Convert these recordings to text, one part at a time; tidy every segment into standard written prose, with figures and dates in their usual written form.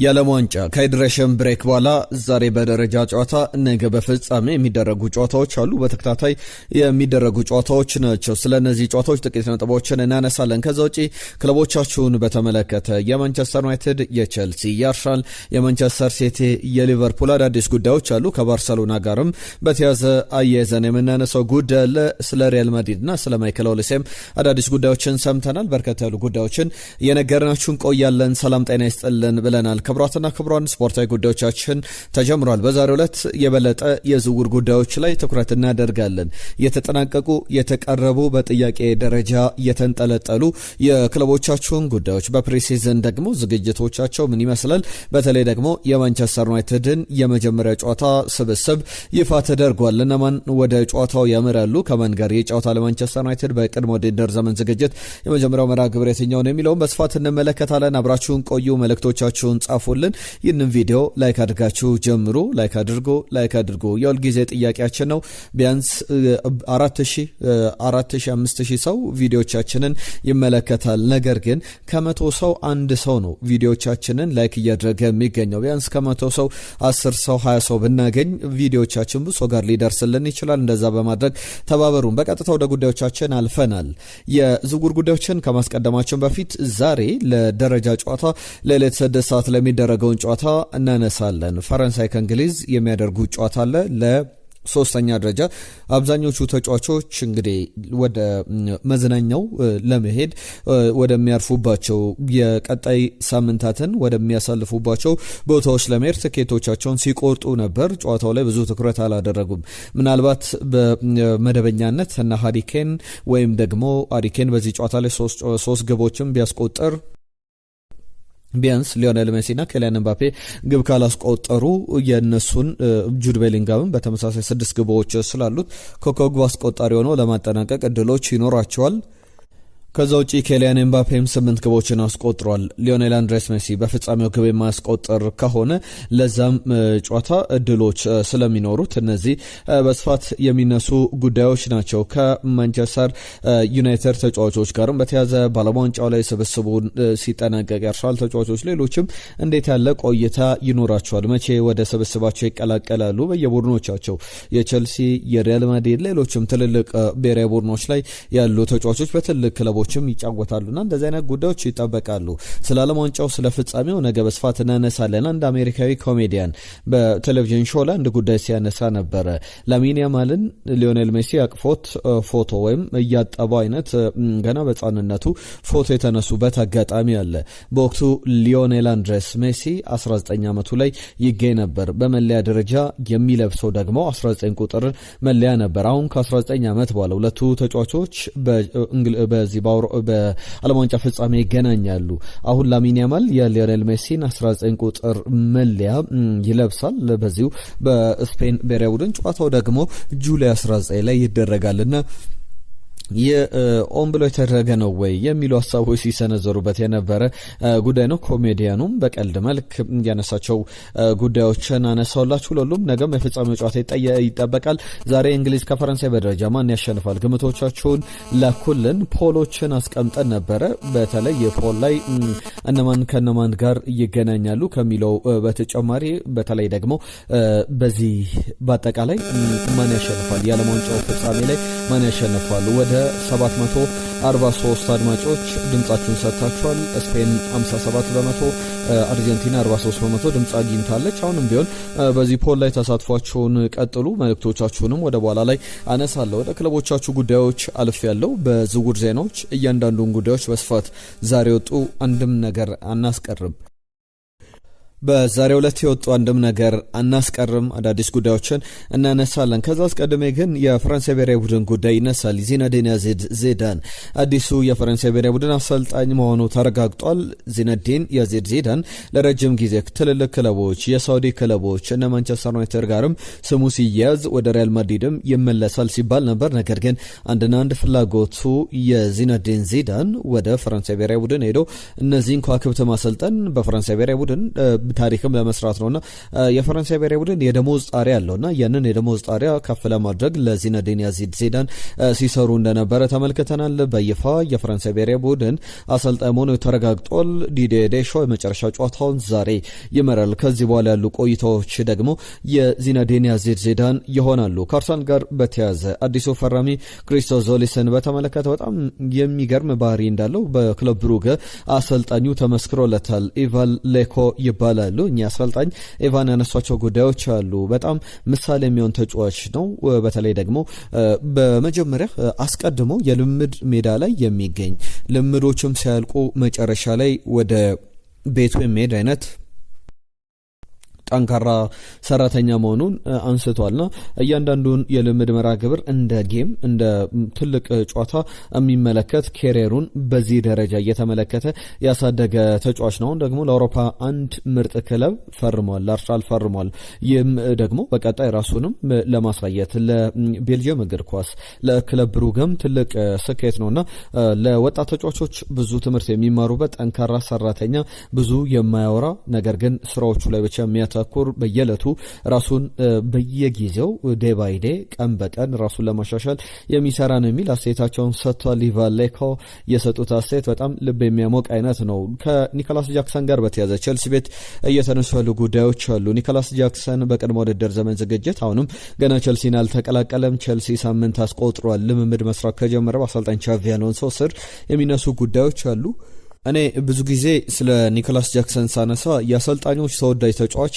የዓለም ዋንጫ ከሃይድሬሽን ብሬክ በኋላ ዛሬ በደረጃ ጨዋታ ነገ በፍጻሜ የሚደረጉ ጨዋታዎች አሉ። በተከታታይ የሚደረጉ ጨዋታዎች ናቸው። ስለነዚህ ጨዋታዎች ጥቂት ነጥቦችን እናነሳለን። ከዛ ውጪ ክለቦቻችሁን በተመለከተ የማንቸስተር ዩናይትድ፣ የቼልሲ፣ የአርሰናል፣ የማንቸስተር ሲቲ፣ የሊቨርፑል አዳዲስ ጉዳዮች አሉ። ከባርሰሎና ጋርም በተያዘ አያይዘን የምናነሳው ጉዳይ አለ። ስለ ሪያል ማድሪድና ስለ ማይክል ኦሊሴም አዳዲስ ጉዳዮችን ሰምተናል። በርከት ያሉ ጉዳዮችን የነገርናችሁን ቆያለን። ሰላም ጤና ይስጥልን ብለናል። ክብራትና ክብራን ስፖርታዊ ጉዳዮቻችን ተጀምሯል። በዛሬው ዕለት የበለጠ የዝውውር ጉዳዮች ላይ ትኩረት እናደርጋለን። የተጠናቀቁ የተቀረቡ በጥያቄ ደረጃ የተንጠለጠሉ የክለቦቻችሁን ጉዳዮች፣ በፕሪሲዝን ደግሞ ዝግጅቶቻቸው ምን ይመስላል፣ በተለይ ደግሞ የማንቸስተር ዩናይትድን የመጀመሪያ ጨዋታ ስብስብ ይፋ ተደርጓል። እነማን ወደ ጨዋታው ያመራሉ፣ ከማን ጋር የጨዋታ ለማንቸስተር ዩናይትድ በቅድመ ውድድር ዘመን ዝግጅት የመጀመሪያው መርሃ ግብር የትኛው ነው የሚለውን በስፋት እንመለከታለን። አብራችሁን ቆዩ። መልእክቶቻችሁን ጻፉልን። ይህንን ቪዲዮ ላይክ አድርጋችሁ ጀምሩ። ላይክ አድርጉ። የሁል ጊዜ ጥያቄያችን ነው። ቢያንስ 4000 5000 ሰው ቪዲዮቻችንን ይመለከታል። ነገር ግን ከ100 ሰው አንድ ሰው ነው ቪዲዮቻችንን ላይክ እያደረገ የሚገኘው። ቢያንስ ከ100 ሰው 10 ሰው 20 ሰው ብናገኝ ቪዲዮቻችን ብዙ ሰው ጋር ሊደርስልን ይችላል። እንደዛ በማድረግ ተባበሩን። በቀጥታ ወደ ጉዳዮቻችን አልፈናል። የዝውውር ጉዳዮችን ከማስቀደማችን በፊት ዛሬ ለደረጃ ጨዋታ ለሌሊት 6 ሰዓት ለሚደረገውን ጨዋታ እናነሳለን። ፈረንሳይ ከእንግሊዝ የሚያደርጉት ጨዋታ አለ። ለሶስተኛ ደረጃ አብዛኞቹ ተጫዋቾች እንግዲህ ወደ መዝናኛው ለመሄድ ወደሚያርፉባቸው የቀጣይ ሳምንታትን ወደሚያሳልፉባቸው ቦታዎች ለመሄድ ትኬቶቻቸውን ሲቆርጡ ነበር። ጨዋታው ላይ ብዙ ትኩረት አላደረጉም። ምናልባት በመደበኛነት እና ሃሪኬን ወይም ደግሞ ሃሪኬን በዚህ ጨዋታ ላይ ሶስት ግቦችን ቢያስቆጠር ቢያንስ ሊዮኔል ሜሲና ኬሊያን ኤምባፔ ግብ ካላስቆጠሩ የነሱን ጁድ ቤሊንጋምም በተመሳሳይ 6 ግቦች ስላሉት ኮከብ አስቆጣሪ ሆኖ ለማጠናቀቅ እድሎች ይኖራቸዋል። ከዛ ውጪ ኬሊያን ኤምባፔም 8 ግቦችን አስቆጥሯል። ሊዮኔል አንድሬስ ሜሲ በፍጻሜው ግብ የማያስቆጥር ከሆነ ለዛም ጨዋታ እድሎች ስለሚኖሩት እነዚህ በስፋት የሚነሱ ጉዳዮች ናቸው። ከማንቸስተር ዩናይትድ ተጫዋቾች ጋርም በተያዘ ባለሙ ዋንጫው ላይ ስብስቡን ሲጠናቀቅ ያርሻል ተጫዋቾች ሌሎችም እንዴት ያለ ቆይታ ይኖራቸዋል፣ መቼ ወደ ስብስባቸው ይቀላቀላሉ፣ በየቡድኖቻቸው የቼልሲ፣ የሪያል ማድሪድ ሌሎችም ትልልቅ ብሔራዊ ቡድኖች ላይ ያሉ ተጫዋቾች በትልቅ ክለቦችም ይጫወታሉና እንደዚህ አይነት ጉዳዮች ይጠበቃሉ። ስለ ዓለም ዋንጫው ስለ ፍጻሜው ነገ በስፋት እናነሳለን። አንድ አሜሪካዊ ኮሜዲያን በቴሌቪዥን ሾው ላይ አንድ ጉዳይ ሲያነሳ ነበረ። ላሚን ያማልን ሊዮኔል ሜሲ አቅፎት ፎቶ ወይም እያጠበው አይነት ገና በሕፃንነቱ ፎቶ የተነሱበት አጋጣሚ አለ። በወቅቱ ሊዮኔል አንድሬስ ሜሲ 19 ዓመቱ ላይ ይገኝ ነበር። በመለያ ደረጃ የሚለብሰው ደግሞ 19 ቁጥር መለያ ነበር። አሁን ከ19 ዓመት በኋላ ሁለቱ ተጫዋቾች በዚህ በዓለም ዋንጫ ፍጻሜ ይገናኛሉ። አሁን ላሚን ያማል የሊዮኔል ሜሲን 19 ቁጥር መለያ ይለብሳል በዚሁ በስፔን ብሔራዊ ቡድን። ጨዋታው ደግሞ ጁላይ 19 ላይ ይደረጋልና የኦን ብሎ የተደረገ ነው ወይ የሚሉ ሀሳቦች ሲሰነዘሩበት የነበረ ጉዳይ ነው። ኮሜዲያኑም በቀልድ መልክ ያነሳቸው ጉዳዮችን አነሳውላችሁ። ለሁሉም ነገም የፍጻሜው ጨዋታ ይጠበቃል። ዛሬ እንግሊዝ ከፈረንሳይ በደረጃ ማን ያሸንፋል ግምቶቻችሁን ላኩልን። ፖሎችን አስቀምጠን ነበረ። በተለይ የፖል ላይ እነማን ከነማን ጋር ይገናኛሉ ከሚለው በተጨማሪ በተለይ ደግሞ በዚህ በአጠቃላይ ማን ያሸንፋል የዓለም ዋንጫው ፍጻሜ ላይ ማን ያሸንፋል ወደ 743 አድማጮች ድምጻችሁን ሰጥታችኋል። ስፔን 57%፣ አርጀንቲና 43% ድምጽ አግኝታለች። አሁንም ቢሆን በዚህ ፖል ላይ ተሳትፏችሁን ቀጥሉ። መልእክቶቻችሁንም ወደ በኋላ ላይ አነሳለሁ። ወደ ክለቦቻችሁ ጉዳዮች አልፍ ያለው በዝውውር ዜናዎች እያንዳንዱን ጉዳዮች በስፋት ዛሬ ወጡ አንድም ነገር አናስቀርም። በዛሬው ዕለት የወጡ አንድም ነገር አናስቀርም። አዳዲስ ጉዳዮችን እናነሳለን። ከዛ አስቀድሜ ግን የፈረንሳይ ብሔራዊ ቡድን ጉዳይ ይነሳል። ዚነዲን ዚዳን አዲሱ የፈረንሳይ ብሔራዊ ቡድን አሰልጣኝ መሆኑ ተረጋግጧል። ዚነዲን ዚዳን ለረጅም ጊዜ ትልልቅ ክለቦች፣ የሳውዲ ክለቦች እነ ማንቸስተር ዩናይትድ ጋርም ስሙ ሲያዝ ወደ ሪያል ማድሪድም ይመለሳል ሲባል ነበር። ነገር ግን አንድ ፍላጎቱ የዚነዲን ዚዳን ወደ ፈረንሳይ ብሔራዊ ቡድን ሄዶ እነዚህን ከዋክብት ማሰልጠን በፈረንሳይ ብሔራዊ ቡድን ታሪክም ለመስራት ነውና የፈረንሳይ ብሔራዊ ቡድን የደሞዝ ጣሪያ አለውና ያንን የደሞዝ ጣሪያ ከፍ ለማድረግ ለዚነዲን ዚዳን ሲሰሩ እንደነበረ ተመልክተናል። በይፋ የፈረንሳይ ብሔራዊ ቡድን አሰልጣኝ መሆኑ ተረጋግጧል። ዲዲዬ ዴሾ የመጨረሻ ጨዋታውን ዛሬ ይመራል። ከዚህ በኋላ ያሉ ቆይታዎች ደግሞ የዚነዲን ዚዳን ይሆናሉ። ከአርሰናል ጋር በተያያዘ አዲሱ ፈራሚ ክሪስቶፍ ዞሊስን በተመለከተ በጣም የሚገርም ባህሪ እንዳለው በክለብ ብሩገ አሰልጣኙ ተመስክሮለታል። ኢቫን ሌኮ ይባላሉ። እኛ አሰልጣኝ ኢቫን ያነሷቸው ጉዳዮች አሉ። በጣም ምሳሌ የሚሆን ተጫዋች ነው። በተለይ ደግሞ በመጀመሪያ አስቀድሞ የልምድ ሜዳ ላይ የሚገኝ ልምዶችም ሲያልቁ መጨረሻ ላይ ወደ ቤቱ የሚሄድ አይነት ጠንካራ ሰራተኛ መሆኑን አንስቷልና እያንዳንዱን የልምድ መርሃ ግብር እንደ ጌም እንደ ትልቅ ጨዋታ የሚመለከት ኬሪየሩን በዚህ ደረጃ እየተመለከተ ያሳደገ ተጫዋች ነው። ደግሞ ለአውሮፓ አንድ ምርጥ ክለብ ፈርሟል፣ አርሰናል ፈርሟል። ይህም ደግሞ በቀጣይ ራሱንም ለማሳየት ለቤልጅየም እግር ኳስ ለክለብ ብሩገም ትልቅ ስኬት ነውና ለወጣት ተጫዋቾች ብዙ ትምህርት የሚማሩበት ጠንካራ ሰራተኛ፣ ብዙ የማያወራ ነገር ግን ስራዎቹ ላይ ብቻ የሚያተኩር በየዕለቱ ራሱን በየጊዜው ዴይ ባይ ዴይ ቀን በቀን ራሱን ለማሻሻል የሚሰራ ነው የሚል አስተያየታቸውን ሰጥቷል። ኢቫን ሌኮ የሰጡት አስተያየት በጣም ልብ የሚያሞቅ አይነት ነው። ከኒኮላስ ጃክሰን ጋር በተያዘ ቼልሲ ቤት እየተነሱ ያሉ ጉዳዮች አሉ። ኒኮላስ ጃክሰን በቅድመ ውድድር ዘመን ዝግጅት አሁንም ገና ቼልሲን አልተቀላቀለም። ቼልሲ ሳምንት አስቆጥሯል። ልምምድ መስራት ከጀመረ በአሰልጣኝ ቻቪ አሎንሶ ስር የሚነሱ ጉዳዮች አሉ። እኔ ብዙ ጊዜ ስለ ኒኮላስ ጃክሰን ሳነሳ የአሰልጣኞች ተወዳጅ ተጫዋች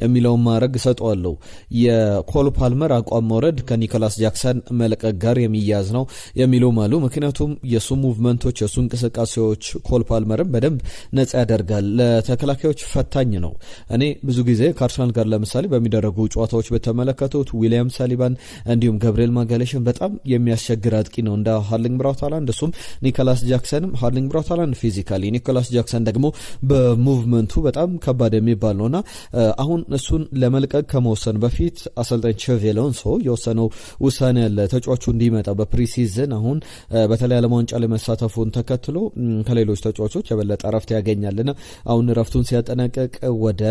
የሚለውን ማዕረግ እሰጠዋለሁ። የኮል ፓልመር አቋም መውረድ ከኒኮላስ ጃክሰን መልቀቅ ጋር የሚያዝ ነው የሚሉም አሉ። ምክንያቱም የሱ ሙቭመንቶች፣ የሱ እንቅስቃሴዎች ኮል ፓልመርን በደንብ ነጻ ያደርጋል። ለተከላካዮች ፈታኝ ነው። እኔ ብዙ ጊዜ ከአርሰናል ጋር ለምሳሌ በሚደረጉ ጨዋታዎች በተመለከቱት ዊሊያም ሳሊባን እንዲሁም ገብርኤል ማጋሌሽን በጣም የሚያስቸግር አጥቂ ነው እንደ ሃርሊንግ ብራውት ሃላንድ። እሱም ኒኮላስ ጃክሰንም ሃርሊንግ ብራውት ሃላንድ ፊዚካሊ ኒኮላስ ጃክሰን ደግሞ በሙቭመንቱ በጣም ከባድ የሚባል ነውና አሁን እሱን ለመልቀቅ ከመወሰን በፊት አሰልጣኝ ቻቪ አሎንሶ የወሰነው ውሳኔ ያለ ተጫዋቹ እንዲመጣ በፕሪሲዝን አሁን በተለይ ዓለም ዋንጫ ላይ መሳተፉን ተከትሎ ከሌሎች ተጫዋቾች የበለጠ ረፍት ያገኛልና አሁን ረፍቱን ሲያጠናቀቅ ወደ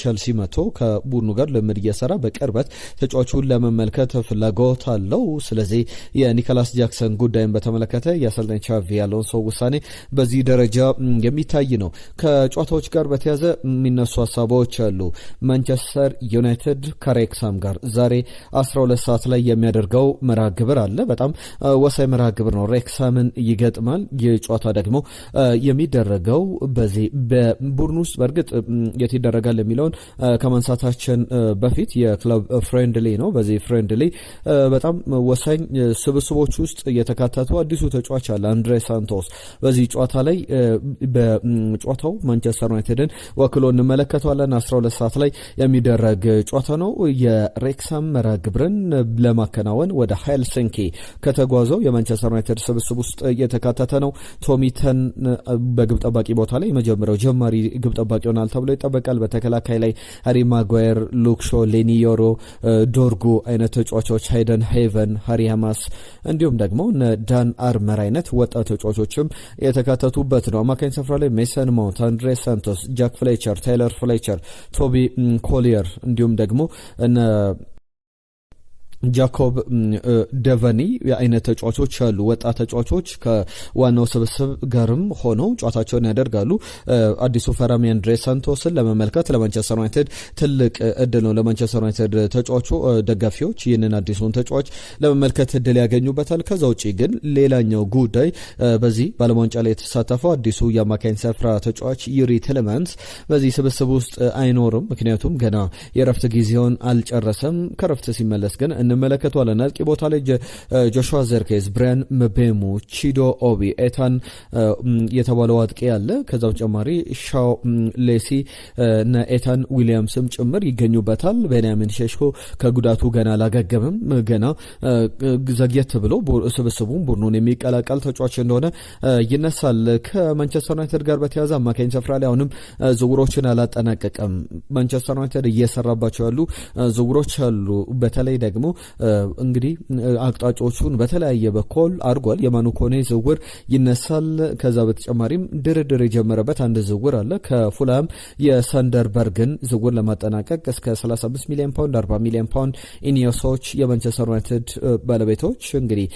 ቼልሲ መጥቶ ከቡድኑ ጋር ልምድ እየሰራ በቅርበት ተጫዋቹን ለመመልከት ፍላጎት አለው። ስለዚህ የኒኮላስ ጃክሰን ጉዳይን በተመለከተ የአሰልጣኝ ቻቪ አሎንሶ ውሳኔ በዚህ ደረጃ የሚታይ ነው። ከጨዋታዎች ጋር በተያዘ የሚነሱ ሀሳቦች አሉ። ማንቸስተር ዩናይትድ ከሬክሳም ጋር ዛሬ 12 ሰዓት ላይ የሚያደርገው መርሃ ግብር አለ። በጣም ወሳኝ መርሃ ግብር ነው። ሬክሳምን ይገጥማል። ይህ ጨዋታ ደግሞ የሚደረገው በዚህ በቡድን ውስጥ በእርግጥ የት ይደረጋል የሚለውን ከማንሳታችን በፊት የክለብ ፍሬንድሊ ነው። በዚህ ፍሬንድሊ በጣም ወሳኝ ስብስቦች ውስጥ የተካተቱ አዲሱ ተጫዋች አለ፣ አንድሬ ሳንቶስ። በዚህ ጨዋታ ላይ በጨዋታው ማንቸስተር ዩናይትድን ወክሎ እንመለከተዋለን። 12 ሰዓት ላይ የሚደረግ ጨዋታ ነው። የሬክሳም መርሃ ግብርን ለማከናወን ወደ ሄልሲንኪ ከተጓዘው የማንቸስተር ዩናይትድ ስብስብ ውስጥ የተካተተ ነው። ቶሚተን በግብ ጠባቂ ቦታ ላይ የመጀመሪያው ጀማሪ ግብ ጠባቂ ይሆናል ተብሎ ይጠበቃል። በተከላካይ ላይ ሃሪ ማጓየር፣ ሉክ ሾ፣ ሌኒዮሮ፣ ዶርጉ አይነት ተጫዋቾች፣ ሃይደን ሄቨን፣ ሃሪ ሃማስ እንዲሁም ደግሞ ዳን አርመር አይነት ወጣት ተጫዋቾችም የተካተቱበት ነው። አማካኝ ስፍራ ላይ ሜሰን ማውንት፣ አንድሬ ሳንቶስ፣ ጃክ ፍሌቸር፣ ታይለር ፍሌቸር፣ ቶቢ ኮሊየር እንዲሁም ደግሞ ጃኮብ ደቨኒ አይነት ተጫዋቾች አሉ። ወጣት ተጫዋቾች ከዋናው ስብስብ ጋርም ሆነው ጨዋታቸውን ያደርጋሉ። አዲሱ ፈራሚ አንድሬ ሳንቶስን ለመመልከት ለማንቸስተር ዩናይትድ ትልቅ እድል ነው። ለማንቸስተር ዩናይትድ ተጫዋቹ ደጋፊዎች ይህንን አዲሱን ተጫዋች ለመመልከት እድል ያገኙበታል። ከዛ ውጪ ግን ሌላኛው ጉዳይ በዚህ በዓለም ዋንጫ ላይ የተሳተፈው አዲሱ የአማካኝ ስፍራ ተጫዋች ዩሪ ቲለማንስ በዚህ ስብስብ ውስጥ አይኖርም። ምክንያቱም ገና የረፍት ጊዜውን አልጨረሰም። ከረፍት ሲመለስ ግን እንመለከተዋለን። አጥቂ ቦታ ላይ ጆሹዋ ዘርኬዝ፣ ብራያን ምቤሙ፣ ቺዶ ኦቢ፣ ኤታን የተባለው አጥቂ አለ። ከዛ በተጨማሪ ሻው ሌሲ እና ኤታን ዊሊያምስም ጭምር ይገኙበታል። ቤንያሚን ሼሽኮ ከጉዳቱ ገና አላገገምም። ገና ዘግየት ብሎ ስብስቡን ቡድኑን የሚቀላቀል ተጫዋች እንደሆነ ይነሳል። ከማንቸስተር ዩናይትድ ጋር በተያያዘ አማካኝ ስፍራ ላይ አሁንም ዝውውሮችን አላጠናቀቀም። ማንቸስተር ዩናይትድ እየሰራባቸው ያሉ ዝውውሮች አሉ። በተለይ ደግሞ እንግዲህ አቅጣጫዎቹን በተለያየ በኩል አድርጓል። የማኑ ኮኔ ዝውውር ይነሳል። ከዛ በተጨማሪም ድርድር የጀመረበት አንድ ዝውውር አለ። ከፉልሃም የሰንደርበርግን ዝውውር ለማጠናቀቅ እስከ 35 ሚሊዮን ፓውንድ 40 ሚሊዮን ፓውንድ ኢኒዮሶች የማንቸስተር ዩናይትድ ባለቤቶች እንግዲህ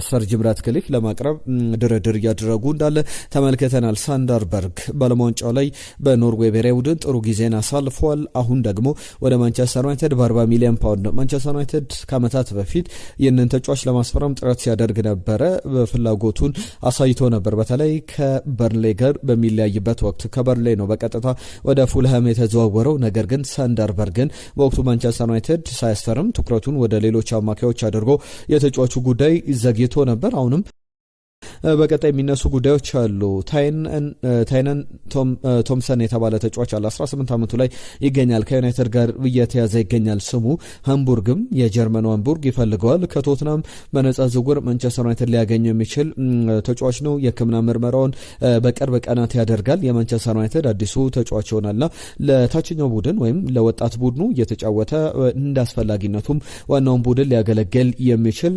ሰር ጂም ራትክሊፍ ለማቅረብ ድርድር እያደረጉ እንዳለ ተመልክተናል። ሳንደርበርግ በዓለም ዋንጫው ላይ በኖርዌይ ብሔራዊ ቡድን ጥሩ ጊዜን አሳልፏል። አሁን ደግሞ ወደ ማንቸስተር ዩናይትድ በ40 ሚሊዮን ፓውንድ ማንቸስተር ዩናይትድ ከዓመታት በፊት ይህንን ተጫዋች ለማስፈረም ጥረት ሲያደርግ ነበረ። ፍላጎቱን አሳይቶ ነበር። በተለይ ከበርንሌ ጋር በሚለያይበት ወቅት ከበርንሌ ነው በቀጥታ ወደ ፉልሃም የተዘዋወረው። ነገር ግን ሳንደርበርግን በወቅቱ ማንቸስተር ዩናይትድ ሳያስፈርም ትኩረቱን ወደ ሌሎች አማካዮች አድርጎ የተጫዋቹ ጉዳይ ዘግይቶ ነበር። አሁንም በቀጣይ የሚነሱ ጉዳዮች አሉ። ታይነን ቶምሰን የተባለ ተጫዋች አለ። 18 ዓመቱ ላይ ይገኛል። ከዩናይትድ ጋር እየተያዘ ይገኛል ስሙ። ሃምቡርግም የጀርመኑ ሃምቡርግ ይፈልገዋል። ከቶትናም በነጻ ዝውውር ማንቸስተር ዩናይትድ ሊያገኘው የሚችል ተጫዋች ነው። የሕክምና ምርመራውን በቅርብ ቀናት ያደርጋል። የማንቸስተር ዩናይትድ አዲሱ ተጫዋች ይሆናልና ለታችኛው ቡድን ወይም ለወጣት ቡድኑ እየተጫወተ እንዳስፈላጊነቱም ዋናውን ቡድን ሊያገለግል የሚችል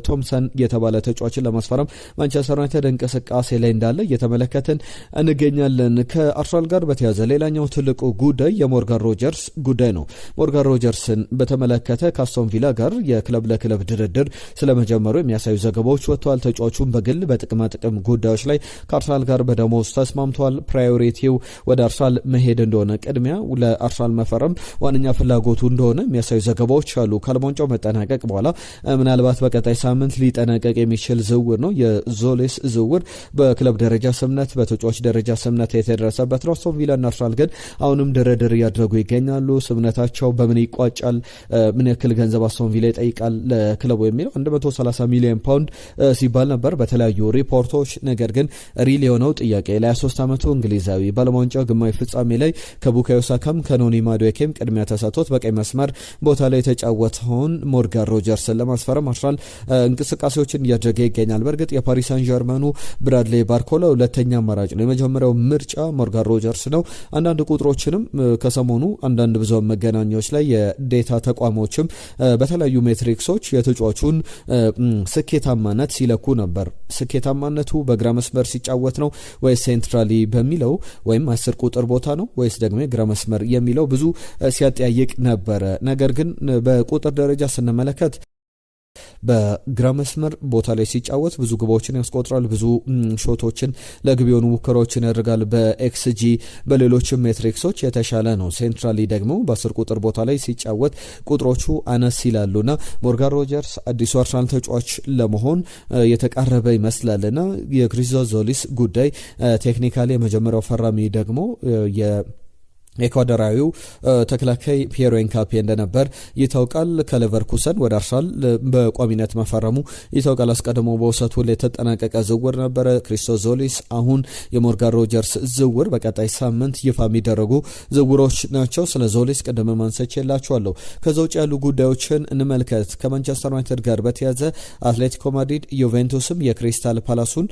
ቶምሰን የተባለ ተጫዋችን ለማስፈረም ማንቸስተር ዩናይትድ እንቅስቃሴ ላይ እንዳለ እየተመለከትን እንገኛለን። ከአርሰናል ጋር በተያዘ ሌላኛው ትልቁ ጉዳይ የሞርጋን ሮጀርስ ጉዳይ ነው። ሞርጋን ሮጀርስን በተመለከተ ከአስቶን ቪላ ጋር የክለብ ለክለብ ድርድር ስለመጀመሩ የሚያሳዩ ዘገባዎች ወጥተዋል። ተጫዋቹን በግል በጥቅማ ጥቅም ጉዳዮች ላይ ከአርሰናል ጋር በደሞዝ ተስማምተዋል። ፕራዮሪቲው ወደ አርሰናል መሄድ እንደሆነ፣ ቅድሚያ ለአርሰናል መፈረም ዋነኛ ፍላጎቱ እንደሆነ የሚያሳዩ ዘገባዎች አሉ። ከዓለም ዋንጫው መጠናቀቅ በኋላ ምናልባት በቀጣይ ሳምንት ሊጠናቀቅ የሚችል ዝውውር ነው። ዞሌስ ዝውውር በክለብ ደረጃ ስምነት በተጫዋች ደረጃ ስምነት የተደረሰበት ነው። አስቶን ቪላ እና አርሰናል ግን አሁንም ድርድር እያደረጉ ይገኛሉ። ስምነታቸው በምን ይቋጫል፣ ምን ያክል ገንዘብ አስቶን ቪላ ይጠይቃል ለክለቡ የሚለው 130 ሚሊዮን ፓውንድ ሲባል ነበር በተለያዩ ሪፖርቶች። ነገር ግን ሪል የሆነው ጥያቄ ለ23 ዓመቱ እንግሊዛዊ በዓለም ዋንጫው ግማሽ ፍጻሜ ላይ ከቡካዮ ሳካም ከኖኒ ማዱዌኬም ቅድሚያ ተሰጥቶት በቀይ መስመር ቦታ ላይ የተጫወተውን ሞርጋን ሮጀርስን ለማስፈረም አርሰናል እንቅስቃሴዎችን እያደረገ ይገኛል። በእርግጥ የፓሪስ ሳን ጀርመኑ ብራድሌ ባርኮላ ሁለተኛ አማራጭ ነው። የመጀመሪያው ምርጫ ሞርጋን ሮጀርስ ነው። አንዳንድ ቁጥሮችንም ከሰሞኑ አንዳንድ ብዙሃን መገናኛዎች ላይ የዴታ ተቋሞችም በተለያዩ ሜትሪክሶች የተጫዋቹን ስኬታማነት ሲለኩ ነበር። ስኬታማነቱ በግራ መስመር ሲጫወት ነው ወይስ ሴንትራሊ በሚለው ወይም 10 ቁጥር ቦታ ነው ወይስ ደግሞ የግራ መስመር የሚለው ብዙ ሲያጠያይቅ ነበረ። ነገር ግን በቁጥር ደረጃ ስንመለከት በግራ መስመር ቦታ ላይ ሲጫወት ብዙ ግቦችን ያስቆጥራል። ብዙ ሾቶችን ለግብ የሆኑ ሙከራዎችን ያደርጋል። በኤክስጂ በሌሎችም ሜትሪክሶች የተሻለ ነው። ሴንትራሊ ደግሞ በ10 ቁጥር ቦታ ላይ ሲጫወት ቁጥሮቹ አነስ ይላሉና ሞርጋን ሮጀርስ አዲሱ አርሰናል ተጫዋች ለመሆን የተቃረበ ይመስላልና የክሪስቶስ ዞሊስ ጉዳይ ቴክኒካሊ የመጀመሪያው ፈራሚ ደግሞ ኤኳዶራዊው ተከላካይ ፒየሮ ኤንካፒ እንደነበር ይታወቃል። ከሌቨርኩሰን ወደ አርሰናል በቋሚነት መፈረሙ ይታወቃል። አስቀድሞ በውሰቱ ላይ የተጠናቀቀ ዝውውር ነበረ ክሪስቶስ ዞሊስ። አሁን የሞርጋን ሮጀርስ ዝውውር በቀጣይ ሳምንት ይፋ የሚደረጉ ዝውውሮች ናቸው። ስለ ዞሊስ ቅድም ማንሳቼላችኋለሁ። ከዛ ውጭ ያሉ ጉዳዮችን እንመልከት። ከማንቸስተር ዩናይትድ ጋር በተያዘ አትሌቲኮ ማድሪድ፣ ዩቬንቱስም የክሪስታል ፓላሱን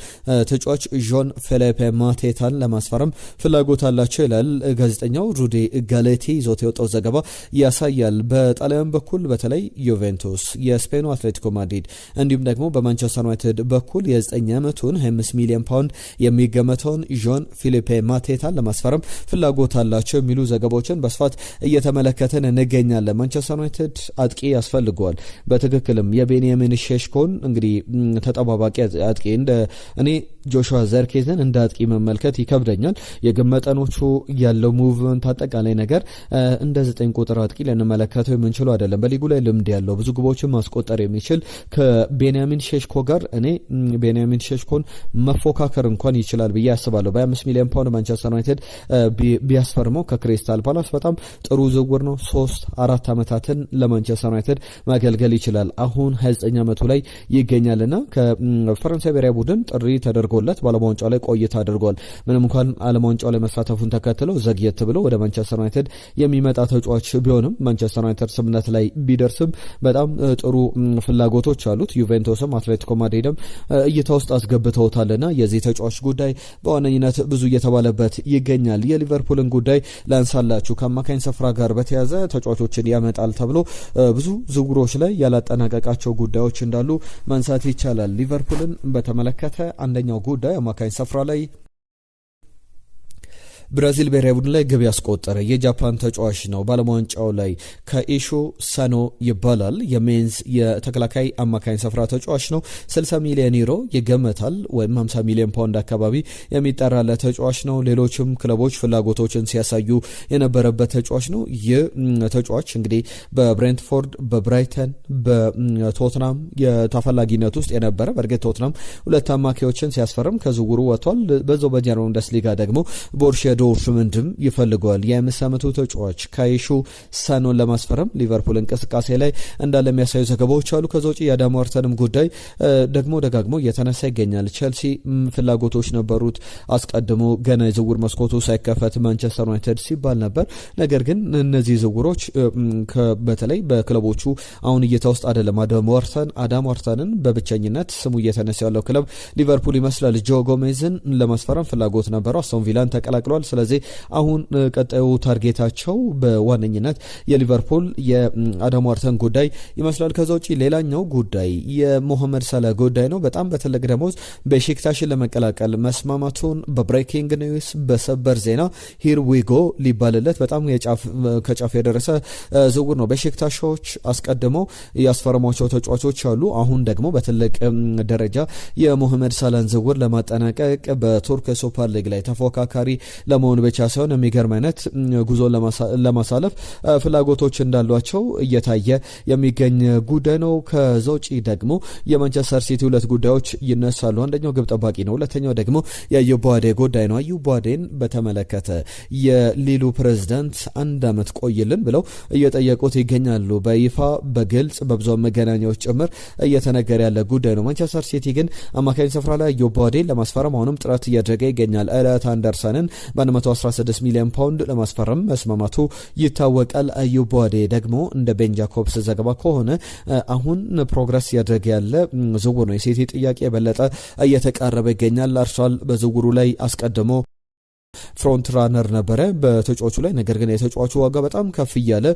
ተጫዋች ዦን ፌሊፔ ማቴታን ለማስፈረም ፍላጎት አላቸው ይላል ጋዜጠኛው ሩዲ ጋሌቲ ይዞት የወጣው ዘገባ ያሳያል። በጣሊያን በኩል በተለይ ዩቬንቱስ፣ የስፔኑ አትሌቲኮ ማድሪድ እንዲሁም ደግሞ በማንቸስተር ዩናይትድ በኩል የ9 ዓመቱን 25 ሚሊዮን ፓውንድ የሚገመተውን ዦን ፊሊፔ ማቴታን ለማስፈረም ፍላጎት አላቸው የሚሉ ዘገባዎችን በስፋት እየተመለከተን እንገኛለን። ማንቸስተር ዩናይትድ አጥቂ ያስፈልገዋል። በትክክልም የቤንያሚን ሼሽኮን እንግዲህ ተጠባባቂ አጥቂ እንደ እኔ ጆሹዋ ዘርኬዝን እንደ አጥቂ መመልከት ይከብደኛል። የግመጠኖቹ ያለው ሙቭመንት አጠቃላይ ነገር እንደ 9 ቁጥር አጥቂ ልንመለከተው የምንችለው አይደለም። በሊጉ ላይ ልምድ ያለው ብዙ ግቦችን ማስቆጠር የሚችል ከቤንያሚን ሼሽኮ ጋር እኔ ቤንያሚን ሼሽኮን መፎካከር እንኳን ይችላል ብዬ አስባለሁ። በ5 ሚሊዮን ፓውንድ ማንቸስተር ዩናይትድ ቢያስፈርመው ከክሪስታል ፓላስ በጣም ጥሩ ዝውውር ነው። 3-4 ዓመታትን ለማንቸስተር ዩናይትድ ማገልገል ይችላል። አሁን 29 ዓመቱ ላይ ይገኛልና ከፈረንሳይ ብሔራዊ ቡድን ጥሪ ተደርጎለት በዓለም ዋንጫው ላይ ቆይታ አድርጓል። ምንም እንኳን ዓለም ዋንጫው ላይ መሳተፉን ተከትሎ ዘግየት ብሎ ወደ ማንቸስተር ዩናይትድ የሚመጣ ተጫዋች ቢሆንም ማንቸስተር ዩናይትድ ስምምነት ላይ ቢደርስም በጣም ጥሩ ፍላጎቶች አሉት። ዩቬንቱስም አትሌቲኮ ማድሪድም እይታ ውስጥ አስገብተውታልና የዚህ ተጫዋች ጉዳይ በዋነኝነት ብዙ እየተባለበት ይገኛል። የሊቨርፑልን ጉዳይ ላንሳላችሁ። ከአማካኝ ስፍራ ጋር በተያያዘ ተጫዋቾችን ያመጣል ተብሎ ብዙ ዝውውሮች ላይ ያላጠናቀቃቸው ጉዳዮች እንዳሉ ማንሳት ይቻላል። ሊቨርፑልን በተመለከተ አንደኛው ጉዳይ አማካኝ ስፍራ ላይ ብራዚል ብሔራዊ ቡድን ላይ ግብ ያስቆጠረ የጃፓን ተጫዋች ነው። በዓለም ዋንጫው ላይ ከኢሾ ሳኖ ይባላል። የሜንዝ የተከላካይ አማካኝ ስፍራ ተጫዋች ነው። 60 ሚሊዮን ዩሮ ይገመታል ወይም 50 ሚሊዮን ፓውንድ አካባቢ የሚጠራለት ተጫዋች ነው። ሌሎችም ክለቦች ፍላጎቶችን ሲያሳዩ የነበረበት ተጫዋች ነው። ይህ ተጫዋች እንግዲህ በብሬንትፎርድ፣ በብራይተን፣ በቶትናም የተፈላጊነት ውስጥ የነበረ በእርግጥ ቶትናም ሁለት አማካዮችን ሲያስፈርም ከዝውውሩ ወጥቷል። በዛው በጀርመን ቡንደስሊጋ ደግሞ ቦሩሲያ ዶርትሙንድም ይፈልገዋል። የ5 ዓመቱ ተጫዋች ካይሹ ሳኖን ለማስፈረም ሊቨርፑል እንቅስቃሴ ላይ እንዳለ የሚያሳዩ ዘገባዎች አሉ። ከዛ ውጪ የአዳም ዋርተንም ጉዳይ ደግሞ ደጋግሞ እየተነሳ ይገኛል። ቼልሲ ፍላጎቶች ነበሩት አስቀድሞ ገና የዝውውር መስኮቱ ሳይከፈት ማንቸስተር ዩናይትድ ሲባል ነበር። ነገር ግን እነዚህ ዝውውሮች በተለይ በክለቦቹ አሁን እይታ ውስጥ አይደለም። አዳም ዋርተንን በብቸኝነት ስሙ እየተነሳ ያለው ክለብ ሊቨርፑል ይመስላል። ጆ ጎሜዝን ለማስፈረም ፍላጎት ነበረው። አስቶን ቪላን ተቀላቅሏል። ስለዚህ አሁን ቀጣዩ ታርጌታቸው በዋነኝነት የሊቨርፑል የአዳም ዋርተን ጉዳይ ይመስላል። ከዛ ውጪ ሌላኛው ጉዳይ የሞሐመድ ሳላ ጉዳይ ነው። በጣም በትልቅ ደሞዝ በቤሺክታሽን ለመቀላቀል መስማማቱን በብሬኪንግ ኒውስ በሰበር ዜና ሂር ዊጎ ሊባልለት በጣም ከጫፍ የደረሰ ዝውውር ነው። ቤሺክታሾች አስቀድመው ያስፈረሟቸው ተጫዋቾች አሉ። አሁን ደግሞ በትልቅ ደረጃ የሞሐመድ ሳላን ዝውውር ለማጠናቀቅ በቱርክ ሱፐር ሊግ ላይ ተፎካካሪ ለመሆን ብቻ ሳይሆን የሚገርም አይነት ጉዞ ለማሳለፍ ፍላጎቶች እንዳሏቸው እየታየ የሚገኝ ጉዳይ ነው። ከዛ ውጪ ደግሞ የማንቸስተር ሲቲ ሁለት ጉዳዮች ይነሳሉ። አንደኛው ግብ ጠባቂ ነው። ሁለተኛው ደግሞ የአዩብ ቡአዴ ጉዳይ ነው። አዩብ ቡአዴን በተመለከተ የሊሉ ፕሬዝዳንት 1 ዓመት ቆይልን ብለው እየጠየቁት ይገኛሉ። በይፋ በግልጽ በብዙሃን መገናኛዎች ጭምር እየተነገረ ያለ ጉዳይ ነው። ማንቸስተር ሲቲ ግን አማካኝ ስፍራ ላይ አዩብ ቡአዴን ለማስፈረም አሁንም ጥረት እያደረገ ይገኛል። ኤሊዮት አንደርሰንን በ116 ሚሊዮን ፓውንድ ለማስፈረም መስማማቱ ይታወቃል። አዩብ ቡአዴ ደግሞ እንደ ቤን ጃኮብስ ዘገባ ከሆነ አሁን ፕሮግረስ ያደረገ ያለ ዝውውር ነው። የሲቲ ጥያቄ የበለጠ እየተቃረበ ይገኛል። አርሰናል በዝውውሩ ላይ አስቀድሞ ፍሮንት ራነር ነበረ በተጫዋቹ ላይ። ነገር ግን የተጫዋቹ ዋጋ በጣም ከፍ እያለ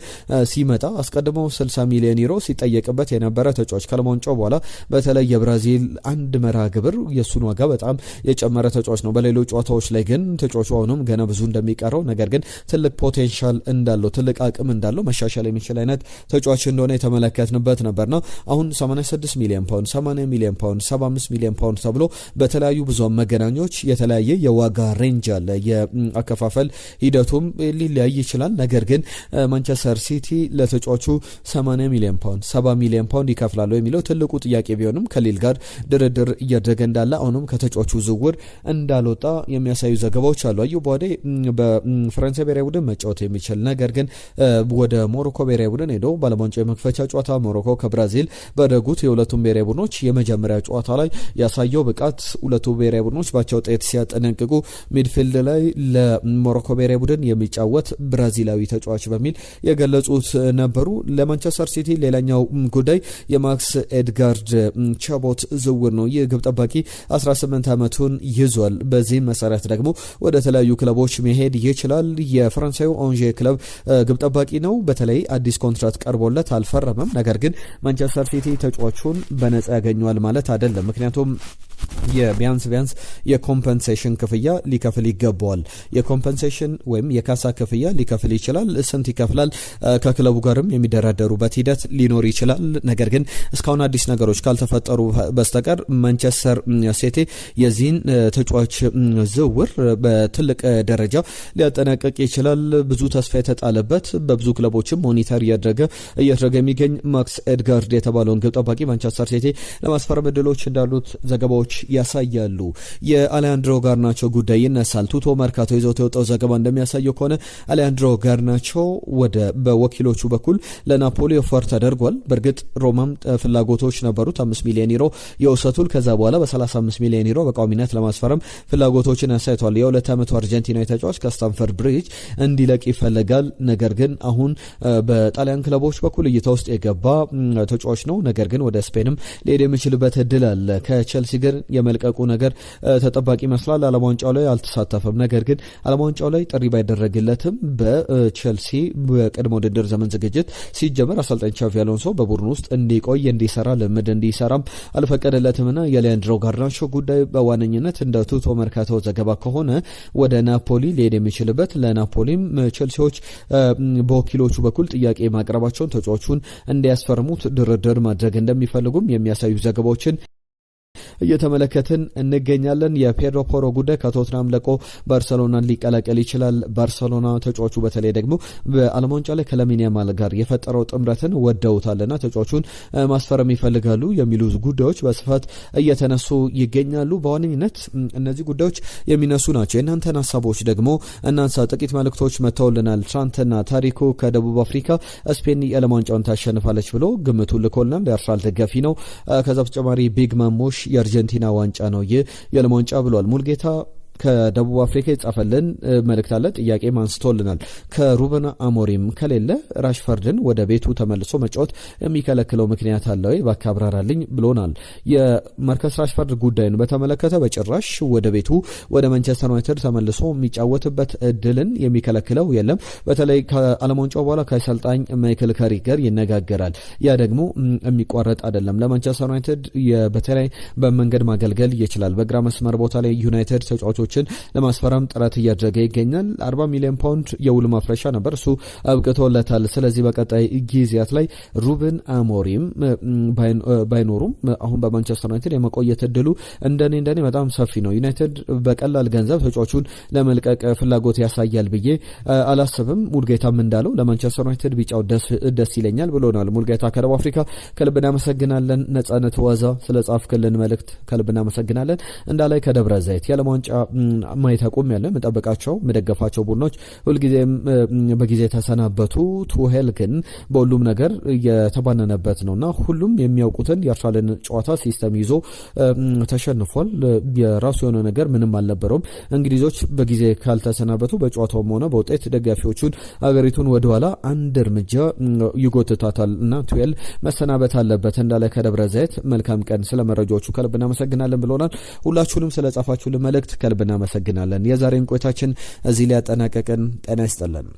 ሲመጣ አስቀድሞ 60 ሚሊዮን ዩሮ ሲጠየቅበት የነበረ ተጫዋች ከለማንጫው በኋላ በተለይ የብራዚል አንድ መርሃ ግብር የሱን ዋጋ በጣም የጨመረ ተጫዋች ነው። በሌሎች ጨዋታዎች ላይ ግን ተጫዋቹ አሁንም ገና ብዙ እንደሚቀረው ነገር ግን ትልቅ ፖቴንሻል እንዳለው ትልቅ አቅም እንዳለው መሻሻል የሚችል አይነት ተጫዋች እንደሆነ የተመለከትንበት ነበርና አሁን 86 ሚሊዮን ፓውንድ፣ 80 ሚሊዮን ፓውንድ፣ 75 ሚሊዮን ፓውንድ ተብሎ በተለያዩ ብዙሃን መገናኛዎች የተለያየ የዋጋ ሬንጅ አለ። የአከፋፈል ሂደቱም ሊለያይ ይችላል። ነገር ግን ማንቸስተር ሲቲ ለተጫዋቹ 80 ሚሊዮን ፓውንድ 70 ሚሊዮን ፓውንድ ይከፍላሉ የሚለው ትልቁ ጥያቄ ቢሆንም ከሊል ጋር ድርድር እያደረገ እንዳለ አሁንም ከተጫዋቹ ዝውውር እንዳልወጣ የሚያሳዩ ዘገባዎች አሉ። አዩብ ቡአዴ በፈረንሳይ ብሔራዊ ቡድን መጫወት የሚችል ነገር ግን ወደ ሞሮኮ ብሔራዊ ቡድን ሄዶ ባለም ዋንጫው የመክፈቻ ጨዋታ ሞሮኮ ከብራዚል ባደረጉት የሁለቱም ብሔራዊ ቡድኖች የመጀመሪያ ጨዋታ ላይ ያሳየው ብቃት ሁለቱ ብሔራዊ ቡድኖች ባቻ ውጤት ሲያጠናቅቁ ሚድፊልድ ላይ ለሞሮኮ ብሔራዊ ቡድን የሚጫወት ብራዚላዊ ተጫዋች በሚል የገለጹት ነበሩ። ለማንቸስተር ሲቲ ሌላኛው ጉዳይ የማክስ ኤድጋርድ ቻቦት ዝውውር ነው። ይህ ግብ ጠባቂ 18 ዓመቱን ይዟል። በዚህም መሰረት ደግሞ ወደ ተለያዩ ክለቦች መሄድ ይችላል። የፈረንሳዩ አንዤ ክለብ ግብ ጠባቂ ነው። በተለይ አዲስ ኮንትራት ቀርቦለት አልፈረመም። ነገር ግን ማንቸስተር ሲቲ ተጫዋቹን በነጻ ያገኘዋል ማለት አይደለም። ምክንያቱም ቢያንስ የኮምፐንሴሽን ክፍያ ሊከፍል ይገባዋል። የኮምፐንሴሽን ወይም የካሳ ክፍያ ሊከፍል ይችላል። ስንት ይከፍላል? ከክለቡ ጋርም የሚደራደሩበት ሂደት ሊኖር ይችላል። ነገር ግን እስካሁን አዲስ ነገሮች ካልተፈጠሩ በስተቀር ማንቸስተር ሲቲ የዚህን ተጫዋች ዝውውር በትልቅ ደረጃ ሊያጠናቀቅ ይችላል። ብዙ ተስፋ የተጣለበት በብዙ ክለቦችም ሞኒተር እያደረገ የሚገኝ ማክስ ኤድጋርድ የተባለውን ግብ ጠባቂ ማንቸስተር ሲቲ ለማስፈረም እድሎች እንዳሉት ዘገባዎች ዘገባዎች ያሳያሉ። የአሌሃንድሮ ጋርናቾ ጉዳይ ይነሳል። ቱቶ መርካቶ ይዞት የወጣው ዘገባ እንደሚያሳየው ከሆነ አሌሃንድሮ ጋርናቾ በወኪሎቹ በኩል ለናፖሊ ኦፈር ተደርጓል። በእርግጥ ሮማም ፍላጎቶች ነበሩት 5 ሚሊዮን ዩሮ የውሰቱል ከዛ በኋላ በ35 ሚሊዮን ዩሮ በቋሚነት ለማስፈረም ፍላጎቶችን ያሳይቷል። የ2 ዓመቱ አርጀንቲናዊ ተጫዋች ከስታንፈርድ ብሪጅ እንዲለቅ ይፈልጋል። ነገር ግን አሁን በጣሊያን ክለቦች በኩል እይታ ውስጥ የገባ ተጫዋች ነው። ነገር ግን ወደ ስፔንም ሊሄድ የሚችልበት እድል አለ። ከቼልሲ ግን የመልቀቁ ነገር ተጠባቂ ይመስላል። ዓለም ዋንጫው ላይ አልተሳተፈም። ነገር ግን ዓለም ዋንጫው ላይ ጥሪ ባይደረግለትም በቼልሲ በቅድመ ውድድር ዘመን ዝግጅት ሲጀመር አሰልጣኝ ቻቪ አሎንሶ በቡድን ውስጥ እንዲቆይ እንዲሰራ ልምድ እንዲሰራም አልፈቀደለትምና የአሌሃንድሮ ጋርናቾ ጉዳይ በዋነኝነት እንደ ቱቶ መርካቶ ዘገባ ከሆነ ወደ ናፖሊ ሊሄድ የሚችልበት ለናፖሊም ቼልሲዎች በወኪሎቹ በኩል ጥያቄ ማቅረባቸውን ተጫዋቹን እንዲያስፈርሙት ድርድር ማድረግ እንደሚፈልጉም የሚያሳዩ ዘገባዎችን እየተመለከትን እንገኛለን። የፔድሮ ፖሮ ጉዳይ ከቶትናም ለቆ ባርሰሎናን ሊቀላቀል ይችላል። ባርሰሎና ተጫዋቹ በተለይ ደግሞ በዓለም ዋንጫ ላይ ከላሚን ያማል ጋር የፈጠረው ጥምረትን ወደውታልና ተጫዋቹን ማስፈረም ይፈልጋሉ የሚሉ ጉዳዮች በስፋት እየተነሱ ይገኛሉ። በዋነኝነት እነዚህ ጉዳዮች የሚነሱ ናቸው። የእናንተን ሀሳቦች ደግሞ እናንሳ። ጥቂት መልእክቶች መጥተውልናል። ትናንትና ታሪኩ ከደቡብ አፍሪካ ስፔን የዓለም ዋንጫውን ታሸንፋለች ብሎ ግምቱን ልኮልናል። የአርሰናል ደጋፊ ነው። ከዛ በተጨማሪ ቢግ ማሞሽ የአርጀንቲና ዋንጫ ነው ይህ የዓለም ዋንጫ ብሏል። ሙልጌታ ከደቡብ አፍሪካ የጻፈልን መልእክት አለ። ጥያቄ አንስቶልናል። ከሩበን አሞሪም ከሌለ ራሽፈርድን ወደ ቤቱ ተመልሶ መጫወት የሚከለክለው ምክንያት አለ ወይ እባክህ አብራራልኝ ብሎናል። የማርከስ ራሽፈርድ ጉዳይን በተመለከተ በጭራሽ ወደ ቤቱ ወደ ማንቸስተር ዩናይትድ ተመልሶ የሚጫወትበት እድልን የሚከለክለው የለም። በተለይ ከዓለም ዋንጫው በኋላ ከአሰልጣኝ ማይክል ካሪክ ጋር ይነጋገራል። ያ ደግሞ የሚቋረጥ አይደለም። ለማንቸስተር ዩናይትድ በተለይ በመንገድ ማገልገል ይችላል። በግራ መስመር ቦታ ላይ ዩናይትድ ተጫዋቾች ለማስፈረም ጥረት እያደረገ ይገኛል። 40 ሚሊዮን ፓውንድ የውል ማፍረሻ ነበር፣ እሱ አብቅቶለታል። ስለዚህ በቀጣይ ጊዜያት ላይ ሩበን አሞሪም ባይኖሩም አሁን በማንቸስተር ዩናይትድ የመቆየት እድሉ እንደኔ በጣም ሰፊ ነው። ዩናይትድ በቀላል ገንዘብ ተጫዋቹን ለመልቀቅ ፍላጎት ያሳያል ብዬ አላስብም። ሙልጌታም እንዳለው ለማንቸስተር ዩናይትድ ቢጫው ደስ ይለኛል ብሎናል። ሙልጌታ ከደቡብ አፍሪካ ከልብ እናመሰግናለን። ነጻነት ዋዛ ስለ ጻፍክልን መልእክት ከልብ እናመሰግናለን። እንዳላይ ከደብረ ዘይት የዓለም ዋንጫ ማየት አቁም ያለ መጠበቃቸው መደገፋቸው ቡድኖች ሁልጊዜም በጊዜ ተሰናበቱ። ቱሄል ግን በሁሉም ነገር የተባነነበት ነውና ሁሉም የሚያውቁትን የአርሰናልን ጨዋታ ሲስተም ይዞ ተሸንፏል። የራሱ የሆነ ነገር ምንም አልነበረውም። እንግሊዞች በጊዜ ካልተሰናበቱ በጨዋታውም ሆነ በውጤት ደጋፊዎቹን አገሪቱን ወደኋላ አንድ እርምጃ ይጎትታታል እና ቱሄል መሰናበት አለበት። እንዳለ ከደብረ ዘይት መልካም ቀን። ስለ መረጃዎቹ ከልብ እናመሰግናለን ብሎናል። ሁላችሁንም ስለ ጻፋችሁልን መልእክት ከልብ እናመሰግናለን። የዛሬን ቆይታችን እዚህ ላይ ያጠናቀቅን። ጤና ይስጥልን።